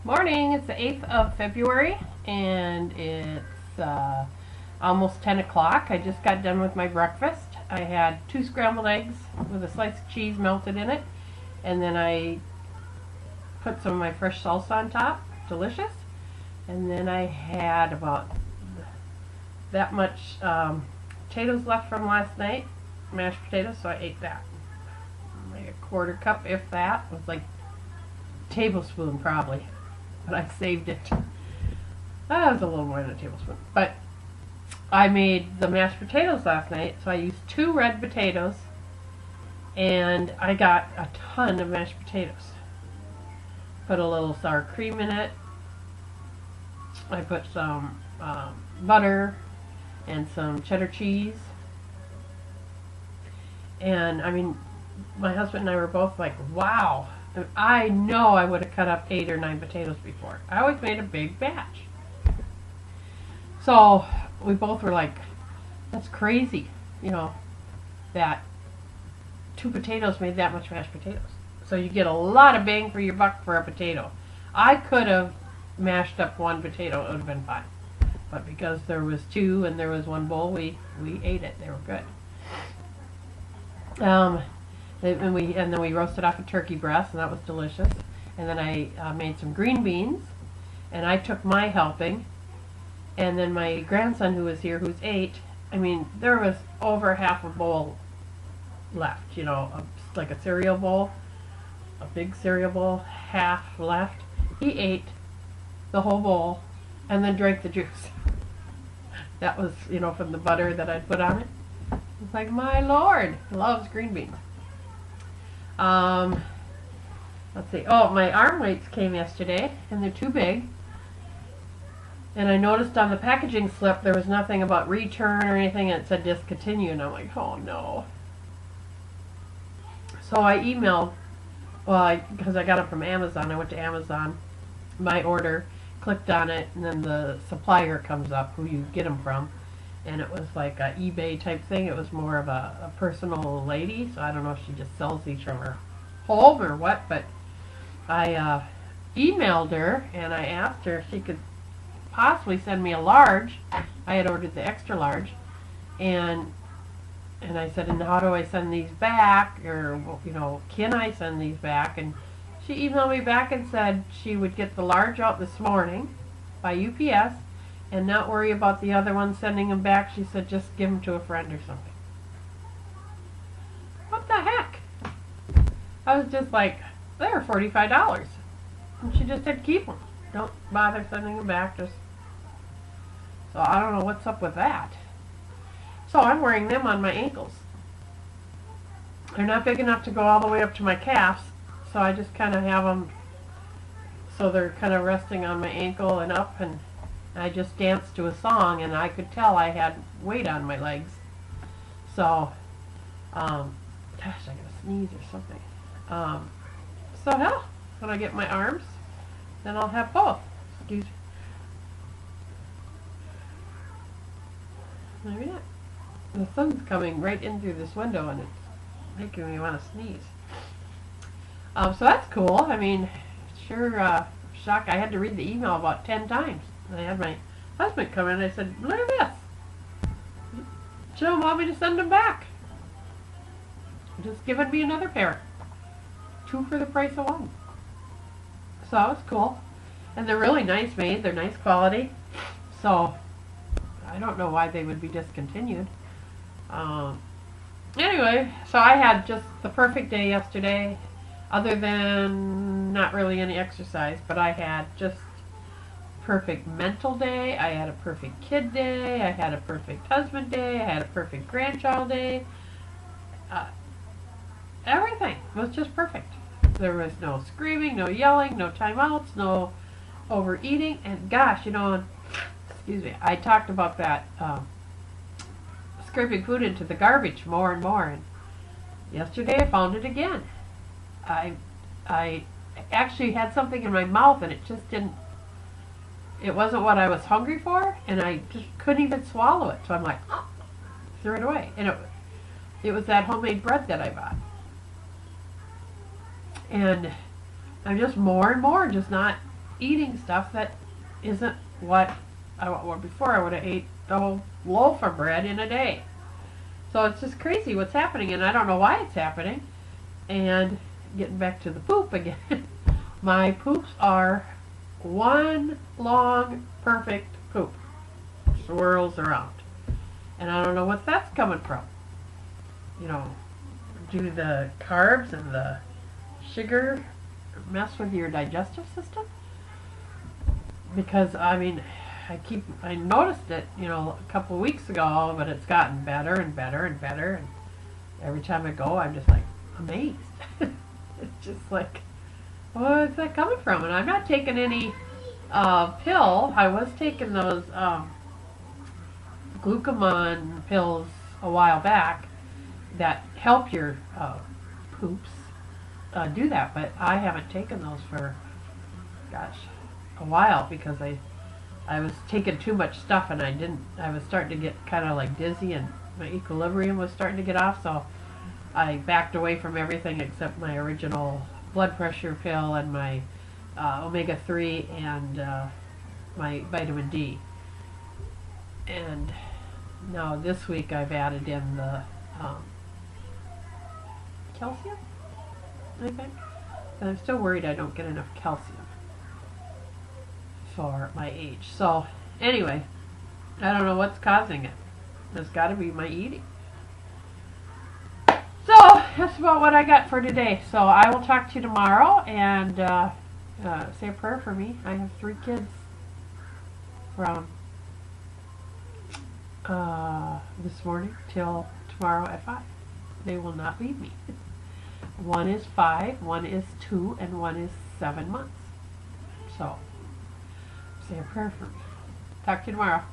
Morning, it's the 8th of February and it's almost 10 o'clock. I just got done with my breakfast. I had 2 scrambled eggs with a slice of cheese melted in it, and then I put some of my fresh salsa on top. Delicious. And then I had about that much potatoes left from last night, mashed potatoes, so I ate that. Like a quarter cup, if that. It was like a tablespoon probably, but I saved it. That was a little more than a tablespoon. But I made the mashed potatoes last night, so I used 2 red potatoes, and I got a ton of mashed potatoes. Put a little sour cream in it. I put some butter and some cheddar cheese. And I mean, my husband and I were both like, wow. I know I would have cut up 8 or 9 potatoes before. I always made a big batch. So we both were like, that's crazy, that 2 potatoes made that much mashed potatoes. So you get a lot of bang for your buck for a potato. I could have mashed up 1 potato, it would have been fine. But because there was 2 and there was 1 bowl, we ate it. They were good. And then we roasted off a turkey breast, and that was delicious. And then I made some green beans, and I took my helping. And then my grandson, who was here, who's 8, I mean, there was over half a bowl left, like a cereal bowl, a big cereal bowl, half left. He ate the whole bowl and then drank the juice. That was, from the butter that I'd put on it. It's like, my Lord, loves green beans. Let's see. Oh, my arm weights came yesterday, and they're too big. And I noticed on the packaging slip there was nothing about return or anything, and it said discontinue, and I'm like, oh no. So I emailed, because I got it from Amazon. I went to Amazon, my order, clicked on it, and then the supplier comes up, who you get them from. And it was like a eBay type thing. It was more of a personal lady, so I don't know if she just sells these from her home or what, but I emailed her and I asked her if she could possibly send me a large. I had ordered the extra large, and I said, and how do I send these back, or can I send these back? And she emailed me back and said she would get the large out this morning by UPS and not worry about the other one sending them back. She said just give them to a friend or something. What the heck? I was just like, they're $45. And she just said keep them. Don't bother sending them back. So I don't know what's up with that. So I'm wearing them on my ankles. They're not big enough to go all the way up to my calves, so I just kind of have them so they're kind of resting on my ankle and up, and I just danced to a song, and I could tell I had weight on my legs. So, gosh, I gotta sneeze or something. So hell, when I get my arms, then I'll have both. Excuse me. Maybe not. The sun's coming right in through this window, and it's making me want to sneeze. So that's cool. I mean, sure, shock. I had to read the email about 10 times. And I had my husband come in and I said, look at this. She don't want me to send them back. Just giving me another pair. 2 for the price of 1. So that was cool. And they're really nice made. They're nice quality. So I don't know why they would be discontinued. Anyway, so I had just the perfect day yesterday, other than not really any exercise, but I had just perfect mental day. I had a perfect kid day. I had a perfect husband day. I had a perfect grandchild day. Everything was just perfect. There was no screaming, no yelling, no timeouts, no overeating. And gosh, excuse me, I talked about that scraping food into the garbage more and more. And yesterday I found it again. I actually had something in my mouth, and it just didn't. It wasn't what I was hungry for, and I just couldn't even swallow it. So I'm like, threw it away. And it was that homemade bread that I bought. And I'm just more and more just not eating stuff that isn't what I want. Before I would have ate the whole loaf of bread in a day. So it's just crazy what's happening, and I don't know why it's happening. And getting back to the poop again, my poops are one long perfect poop. Swirls around. And I don't know what that's coming from. You know, do the carbs and the sugar mess with your digestive system? Because, I mean, I noticed it, you know, a couple of weeks ago, but it's gotten better and better and better. And every time I go, I'm just like amazed. It's just like, where's that coming from? And I'm not taking any pill. I was taking those glucagon pills a while back that help your poops do that, but I haven't taken those for, gosh, a while because I was taking too much stuff and I was starting to get kind of like dizzy and my equilibrium was starting to get off, so I backed away from everything except my original blood pressure pill and my omega-3 and my vitamin D. And now this week I've added in the calcium, I think. And I'm still worried I don't get enough calcium for my age. So anyway, I don't know what's causing it. It's got to be my eating. So that's about what I got for today. So I will talk to you tomorrow and say a prayer for me. I have 3 kids from this morning till tomorrow at 5. They will not leave me. One is 5, one is 2, and one is 7 months. So say a prayer for me. Talk to you tomorrow.